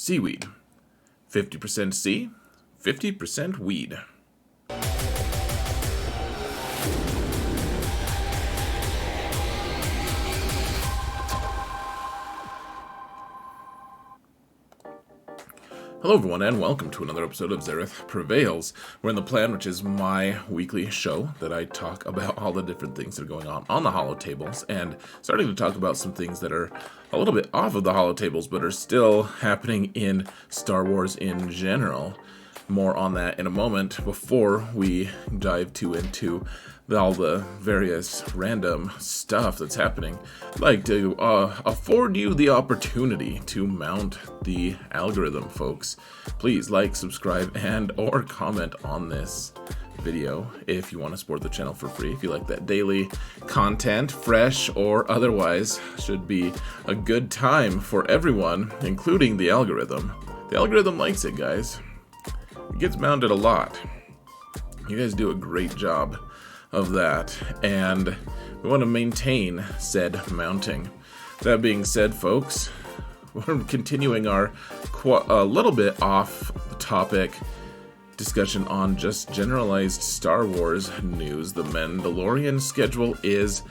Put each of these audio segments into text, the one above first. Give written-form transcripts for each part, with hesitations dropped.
seaweed. 50% sea, 50% weed. Hello everyone, and welcome to another episode of Xerath Prevails. We're in the Plan, which is my weekly show that I talk about all the different things that are going on the holotables, and starting to talk about some things that are a little bit off of the holotables, but are still happening in Star Wars in general. More on that in a moment before we dive into all the various random stuff that's happening. I'd like to afford you the opportunity to mount the algorithm, folks. Please like, subscribe, and or comment on this video if you want to support the channel for free. If you like that daily content, fresh or otherwise, should be a good time for everyone, including the algorithm. The algorithm likes it, guys. It gets mounted a lot. You guys do a great job of that, and we want to maintain said mounting. That being said, folks, we're continuing our a little bit off the topic discussion on just generalized Star Wars news. The Mandalorian schedule is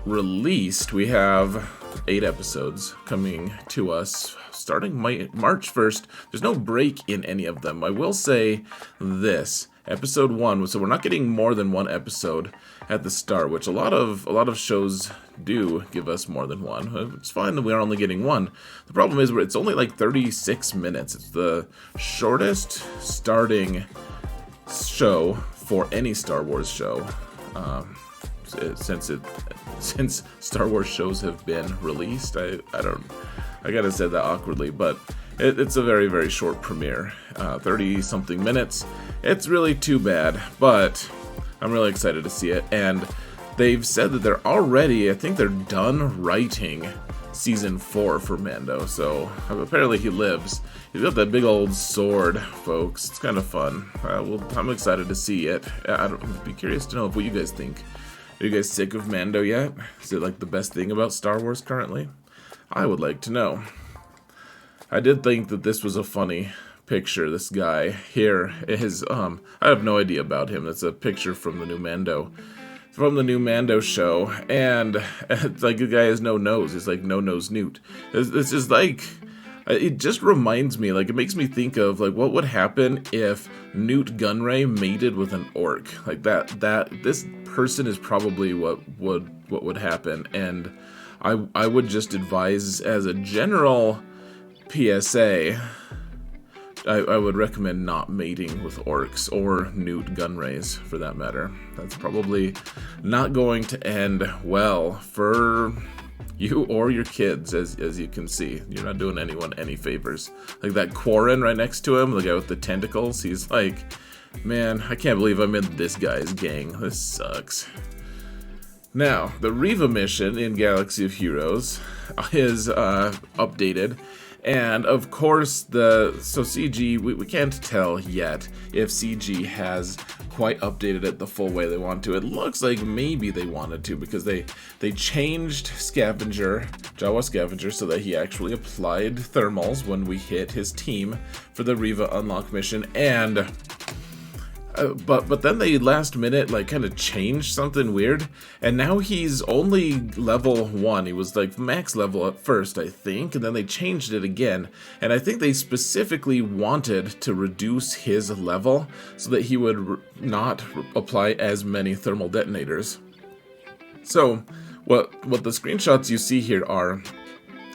released. We have 8 episodes coming to us starting March 1st. There's no break in any of them. I will say this. Episode 1, so we're not getting more than one episode at the start, which a lot of shows do give us more than one. It's fine that we're only getting one. The problem is it's only like 36 minutes. It's the shortest starting show for any Star Wars show since Star Wars shows have been released. I gotta say that awkwardly, but it's a very, very short premiere. 30-something minutes. It's really too bad, but I'm really excited to see it. And they've said that they're already, I think they're done writing Season 4 for Mando. So apparently he lives. He's got that big old sword, folks. It's kind of fun. I'm excited to see it. I'd be curious to know what you guys think. Are you guys sick of Mando yet? Is it like the best thing about Star Wars currently? I would like to know. I did think that this was a funny picture. This guy here is, I have no idea about him. It's a picture from the new Mando show, and it's like the guy has no nose. It's like no-nose Nute. It's just like, it just reminds me, like it makes me think of like what would happen if Nute Gunray mated with an orc. Like that this person is probably what would happen, and I would just advise as a general PSA, I would recommend not mating with orcs or Nute Gunrays for that matter. That's probably not going to end well for you or your kids, as you can see. You're not doing anyone any favors. Like that Quarren right next to him, the guy with the tentacles, he's like, man, I can't believe I'm in this guy's gang. This sucks. Now, the Reva Mission in Galaxy of Heroes is updated. And of course, so CG, we can't tell yet if CG has quite updated it the full way they want to. It looks like maybe they wanted to, because they changed Jawa Scavenger, so that he actually applied thermals when we hit his team for the Reva Unlock mission, and but then they last minute like kind of changed something weird, and now he's only level 1. He was like max level at first, I think, and then they changed it again, and I think they specifically wanted to reduce his level so that he would not apply as many thermal detonators. So what the screenshots you see here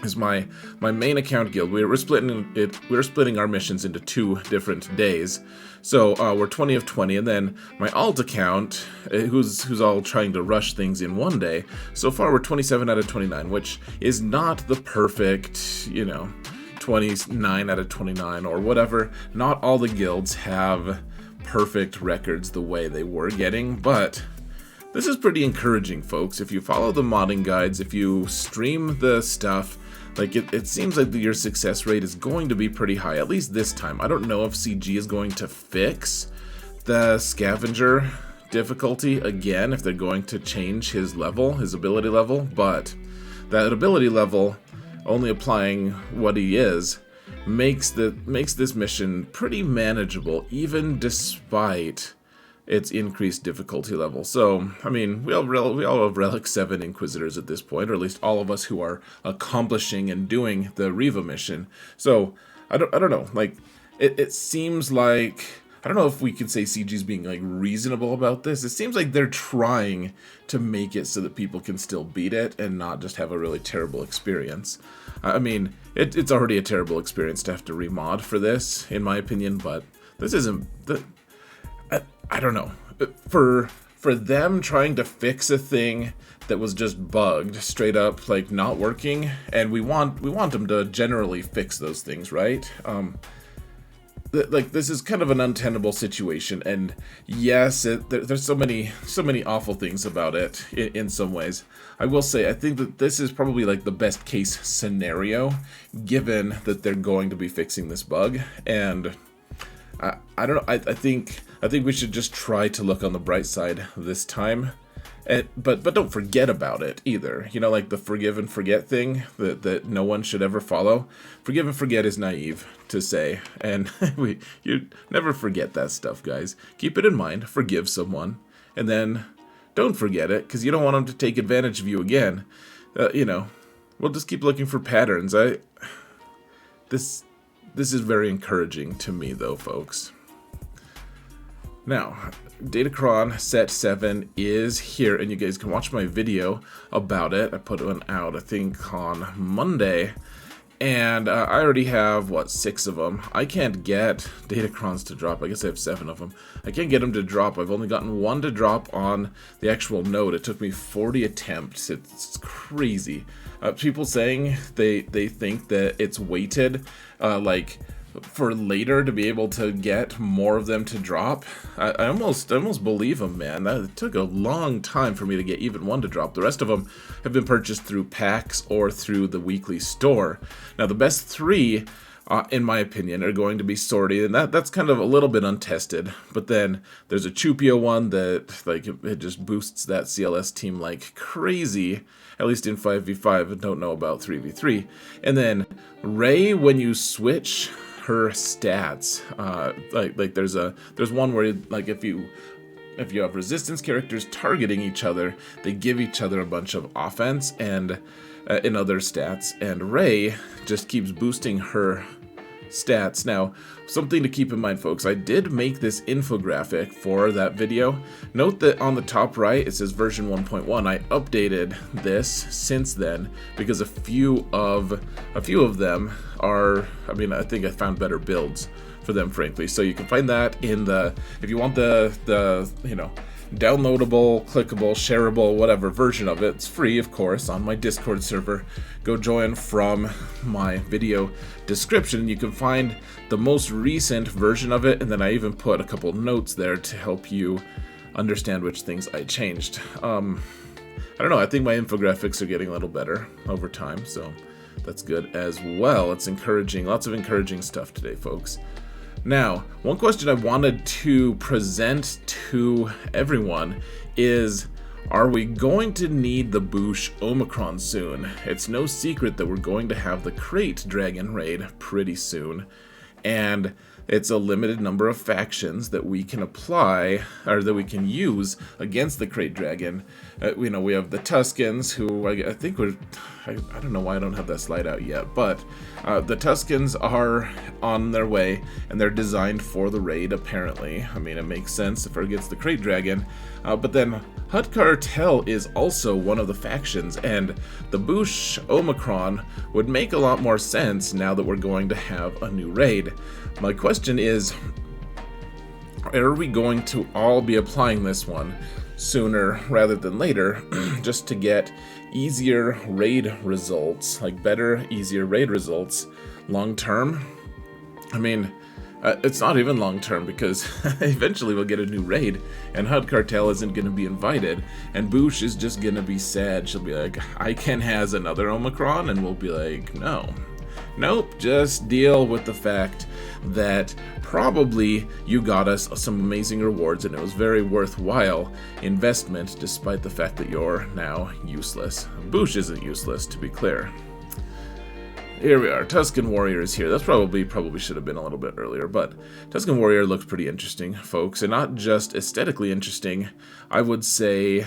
is my main account guild. We're splitting our missions into 2 different days. So we're 20 of 20, and then my alt account, who's all trying to rush things in one day. So far we're 27 out of 29, which is not the perfect, 29 out of 29 or whatever. Not all the guilds have perfect records the way they were getting, but this is pretty encouraging, folks. If you follow the modding guides, if you stream the stuff, like it seems like your success rate is going to be pretty high, at least this time. I don't know if CG is going to fix the scavenger difficulty again, if they're going to change his ability level, but that ability level, only applying what he is, makes this mission pretty manageable, even despite its increased difficulty level. So, I mean, we all have Relic 7 Inquisitors at this point, or at least all of us who are accomplishing and doing the Reva mission. So, I don't know, like, it seems like, I don't know if we can say CG's being, like, reasonable about this. It seems like they're trying to make it so that people can still beat it and not just have a really terrible experience. I mean, it's already a terrible experience to have to remod for this, in my opinion, but this isn't... I don't know. For them trying to fix a thing that was just bugged, straight up, like, not working, and we want them to generally fix those things, right? Like, this is kind of an untenable situation, and yes, there's so many awful things about it in some ways. I will say, I think that this is probably, like, the best case scenario, given that they're going to be fixing this bug, and I don't know, I think we should just try to look on the bright side this time. But don't forget about it either. You know, like the forgive and forget thing that no one should ever follow. Forgive and forget is naive to say, and you never forget that stuff, guys. Keep it in mind, forgive someone, and then don't forget it, because you don't want them to take advantage of you again. You know, we'll just keep looking for patterns. This is very encouraging to me, though, folks. Now, Datacron Set 7 is here, and you guys can watch my video about it. I put one out, I think, on Monday, and I already have, 6 of them. I can't get Datacrons to drop. I guess I have 7 of them. I can't get them to drop. I've only gotten 1 to drop on the actual node. It took me 40 attempts. It's crazy. People saying they think that it's weighted, like, for later to be able to get more of them to drop. I almost believe them, man. It took a long time for me to get even 1 to drop. The rest of them have been purchased through packs or through the weekly store. Now, the best 3, in my opinion, are going to be sorted, and that's kind of a little bit untested. But then there's a Chupio one that, like, it just boosts that CLS team like crazy, at least in 5v5. I don't know about 3v3. And then Rey, when you switch her stats, like there's one where, like, if you have resistance characters targeting each other, they give each other a bunch of offense and in other stats, and Rey just keeps boosting her stats. Now, something to keep in mind, folks, I did make this infographic for that video. Note that on the top right it says version 1.1. I updated this since then because a few of them are, I mean, I think I found better builds for them, frankly. So you can find that in the, if you want the you know, downloadable, clickable, shareable, whatever version of it, it's free, of course, on my Discord server. Go join from my video description. You can find the most recent version of it, and then I even put a couple notes there to help you understand which things I changed. I don't know, I think my infographics are getting a little better over time, so that's good as well. It's encouraging, lots of encouraging stuff today, folks. Now, one question I wanted to present to everyone is, are we going to need the Boushh Omicron soon? It's no secret that we're going to have the Crate Dragon raid pretty soon, and it's a limited number of factions that we can apply, or that we can use against the Crate Dragon. You know, we have the Tuskens, who I think I don't know why I don't have that slide out yet, but the Tuskens are on their way, and they're designed for the raid, apparently. I mean, it makes sense if we're against the Crate Dragon. But then Hut Cartel is also one of the factions, and the Boushh Omicron would make a lot more sense now that we're going to have a new raid. My question is, are we going to all be applying this one sooner rather than later, just to get easier raid results, like better, easier raid results long term? I mean, it's not even long term, because eventually we'll get a new raid, and Hut Cartel isn't going to be invited, and Boushh is just going to be sad. She'll be like, Iken has another Omicron, and we'll be like, no. Nope, just deal with the fact that probably you got us some amazing rewards, and it was very worthwhile investment, despite the fact that you're now useless. Boushh isn't useless, to be clear. Here we are. Tusken Warrior is here. That's probably should have been a little bit earlier, but Tusken Warrior looks pretty interesting, folks, and not just aesthetically interesting. I would say,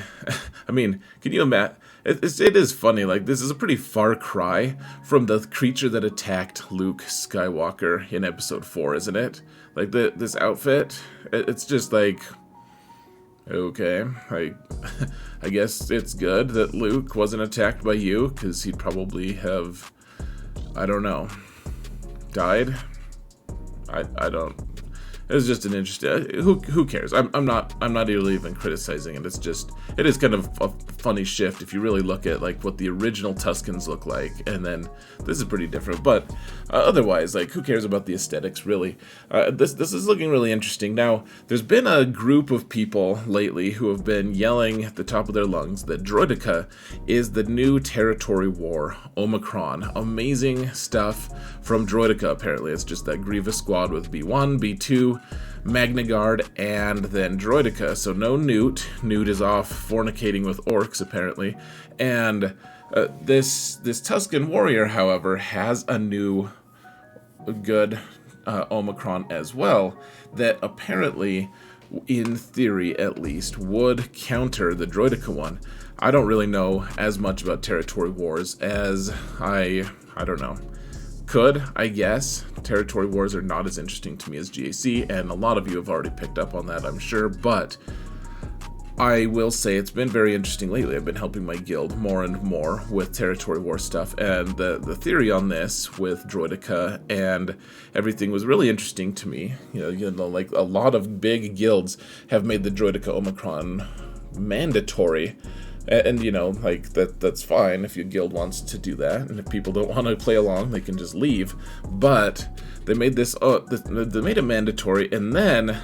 I mean, can you imagine? It is funny. Like, this is a pretty far cry from the creature that attacked Luke Skywalker in Episode 4, isn't it? Like this outfit. It's just like, okay, I guess it's good that Luke wasn't attacked by you, because he'd probably have, I don't know, died. I don't. It was just an interesting. Who cares? I'm not really even criticizing it. It is kind of a funny shift if you really look at like what the original Tuskens look like, and then this is pretty different. But otherwise, like, who cares about the aesthetics really? This is looking really interesting. Now, there's been a group of people lately who have been yelling at the top of their lungs that Droideka is the new territory war Omicron. Amazing stuff from Droideka. Apparently, it's just that Grievous squad with B1, B2. Magna Guard, and then Droideka. So no Nute. Nute is off fornicating with orcs, apparently. And this Tusken Warrior, however, has a new good Omicron as well, that apparently, in theory at least, would counter the Droideka one. I don't really know as much about territory wars as I don't know. Could, I guess. Territory wars are not as interesting to me as GAC, and a lot of you have already picked up on that, I'm sure, but I will say it's been very interesting lately. I've been helping my guild more and more with territory war stuff, and the theory on this with Droideka and everything was really interesting to me. You know, like a lot of big guilds have made the Droideka Omicron mandatory. And you know, like, that's fine if your guild wants to do that, and if people don't want to play along, they can just leave. But they made this, they made it mandatory, and then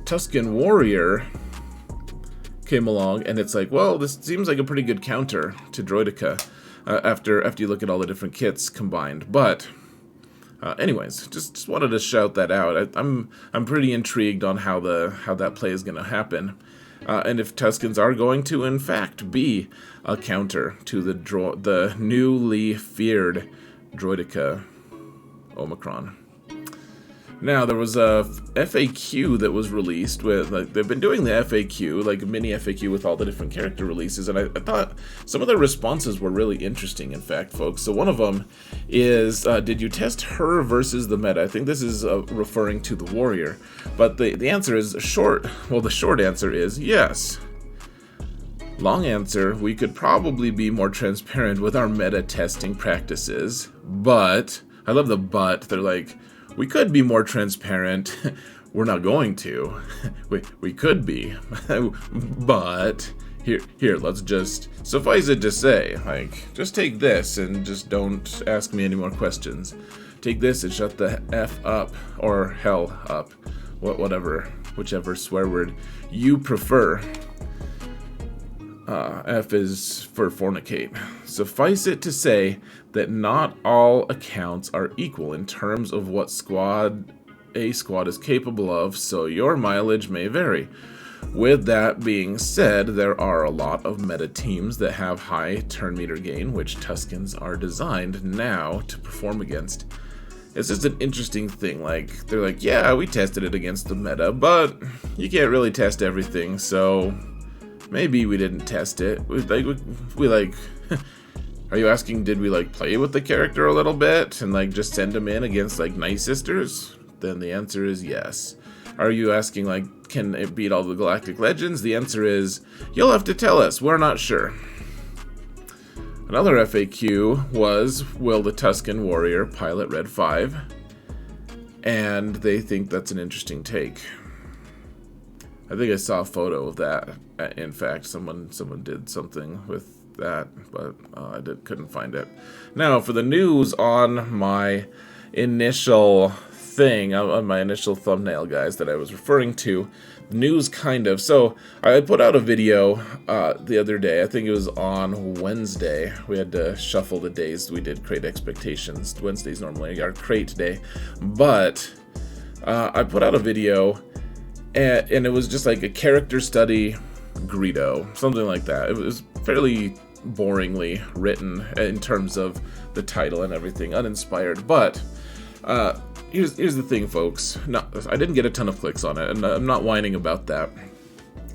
Tusken Warrior came along, and it's like, well, this seems like a pretty good counter to Droideka after you look at all the different kits combined. But anyways, just wanted to shout that out. I'm pretty intrigued on how that play is going to happen. And if Tuskens are going to, in fact, be a counter to the newly feared Droideka Omicron. Now, there was a FAQ that was released with, like, they've been doing the FAQ, like a mini FAQ with all the different character releases, and I thought some of the responses were really interesting, in fact, folks. So one of them is, did you test her versus the meta? I think this is referring to the warrior, but the answer is short. Well, the short answer is yes. Long answer, we could probably be more transparent with our meta testing practices, but, I love the but, they're like, we could be more transparent. We're not going to. We could be. But here, let's just suffice it to say, like, just take this and just don't ask me any more questions. Take this and shut the F up, or hell up. Whatever, whichever swear word you prefer. F is for fornicate. Suffice it to say that not all accounts are equal in terms of what a squad is capable of, so your mileage may vary. With that being said, there are a lot of meta teams that have high turn meter gain, which Tuskens are designed now to perform against. It's just an interesting thing. Like, they're like, yeah, we tested it against the meta, but you can't really test everything, so maybe we didn't test it. We are you asking, did we, like, play with the character a little bit and, like, just send them in against, like, Night Sisters? Then the answer is yes. Are you asking, like, can it beat all the Galactic Legends? The answer is, you'll have to tell us. We're not sure. Another FAQ was, will the Tusken Warrior pilot Red 5? And they think that's an interesting take. I think I saw a photo of that. In fact, someone did something with that, but I couldn't find it. Now, for the news on my initial thing, on my initial thumbnail, guys, that I was referring to, news kind of. So I put out a video the other day. I think it was on Wednesday. We had to shuffle the days. We did Crate Expectations. Wednesday's normally our Crate day, but I put out a video, and it was just like a character study Greedo, something like that. It was fairly boringly written in terms of the title and everything, uninspired. But here's the thing, folks. No, I didn't get a ton of clicks on it, and I'm not whining about that.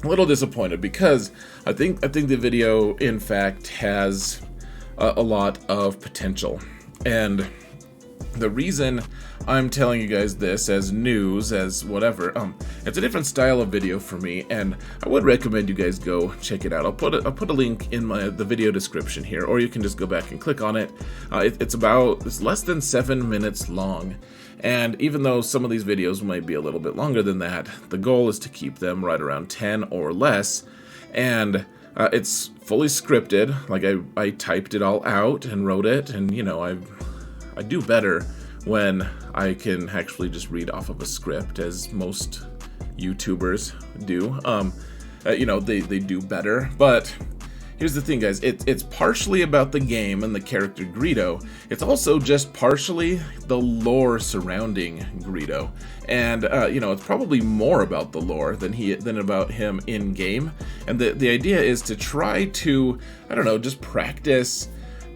A little disappointed because I think the video, in fact, has a lot of potential. And the reason I'm telling you guys this as news, as whatever, it's a different style of video for me, and I would recommend you guys go check it out. I'll put a link in the video description here, or you can just go back and click on it. It's less than 7 minutes long, and even though some of these videos might be a little bit longer than that, the goal is to keep them right around 10 or less, and it's fully scripted. Like I typed it all out and wrote it, and you know, I do better when I can actually just read off of a script, as most YouTubers do. You know, they do better. But here's the thing, guys. It's partially about the game and the character Greedo. It's also just partially the lore surrounding Greedo. And, you know, it's probably more about the lore than about him in game. And the idea is to try to, I don't know, just practice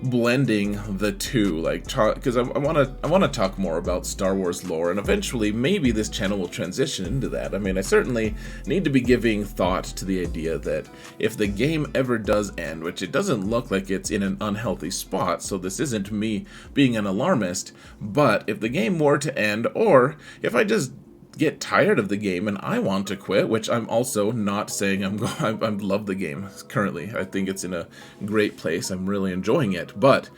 blending the two, like, because I want to talk more about Star Wars lore, and eventually maybe this channel will transition into that. I mean, I certainly need to be giving thought to the idea that if the game ever does end, which it doesn't look like it's in an unhealthy spot, so this isn't me being an alarmist, but if the game were to end, or if I just get tired of the game and I want to quit, which I'm also not saying I love the game currently. I think it's in a great place. I'm really enjoying it. But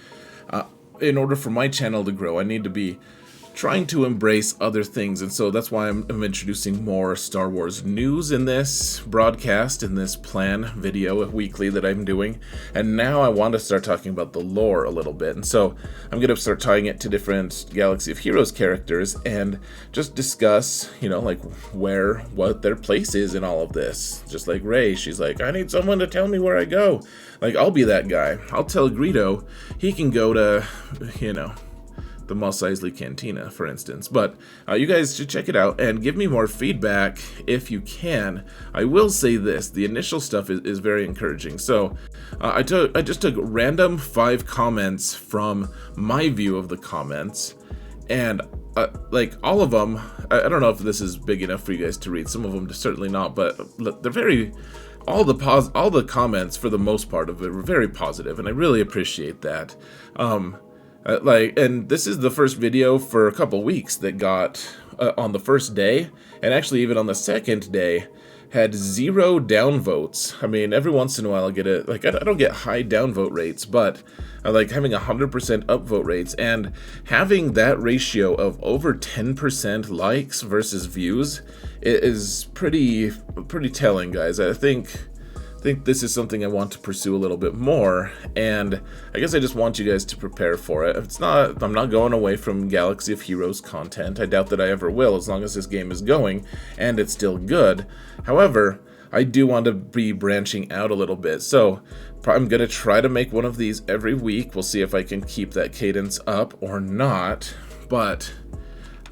in order for my channel to grow, I need to be trying to embrace other things, and so that's why I'm introducing more Star Wars news in this broadcast, in this plan video weekly that I'm doing. And now I want to start talking about the lore a little bit, and so I'm going to start tying it to different Galaxy of Heroes characters and just discuss, you know, like what their place is in all of this. Just like Rey, she's like, I need someone to tell me where I go. Like, I'll be that guy. I'll tell Greedo he can go to, you know, the Mos Eisley Cantina, for instance. But you guys should check it out and give me more feedback if you can. I will say this, the initial stuff is very encouraging. So I just took random 5 comments from my view of the comments, and like all of them, I don't know if this is big enough for you guys to read. Some of them certainly not, but they're very, all the comments for the most part of it were very positive, and I really appreciate that. And this is the first video for a couple weeks that got, on the first day, and actually even on the second day, had 0 downvotes. I mean, every once in a while I get it, like, I don't get high downvote rates, but I like having 100% upvote rates, and having that ratio of over 10% likes versus views is pretty telling, guys. I think this is something I want to pursue a little bit more, and I guess I just want you guys to prepare for it. I'm not going away from Galaxy of Heroes content. I doubt that I ever will, as long as this game is going and it's still good. However, I do want to be branching out a little bit, so I'm going to try to make one of these every week. We'll see if I can keep that cadence up or not, but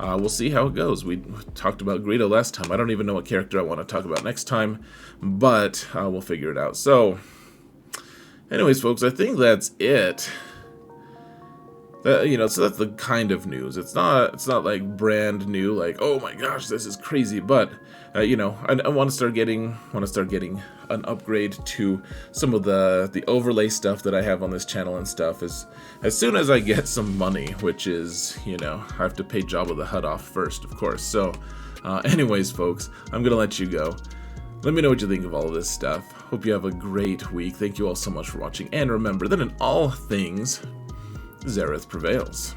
we'll see how it goes. We talked about Greedo last time. I don't even know what character I want to talk about next time, but we'll figure it out. So, anyways, folks, I think that's it. You know, so that's the kind of news. It's not like brand new, like, oh my gosh, this is crazy. But you know, I want to start getting an upgrade to some of the overlay stuff that I have on this channel and stuff as soon as I get some money, which is, you know, I have to pay Jabba the Hutt off first, of course. So, anyways, folks, I'm gonna let you go. Let me know what you think of all of this stuff. Hope you have a great week. Thank you all so much for watching, and remember that in all things, Zareth prevails.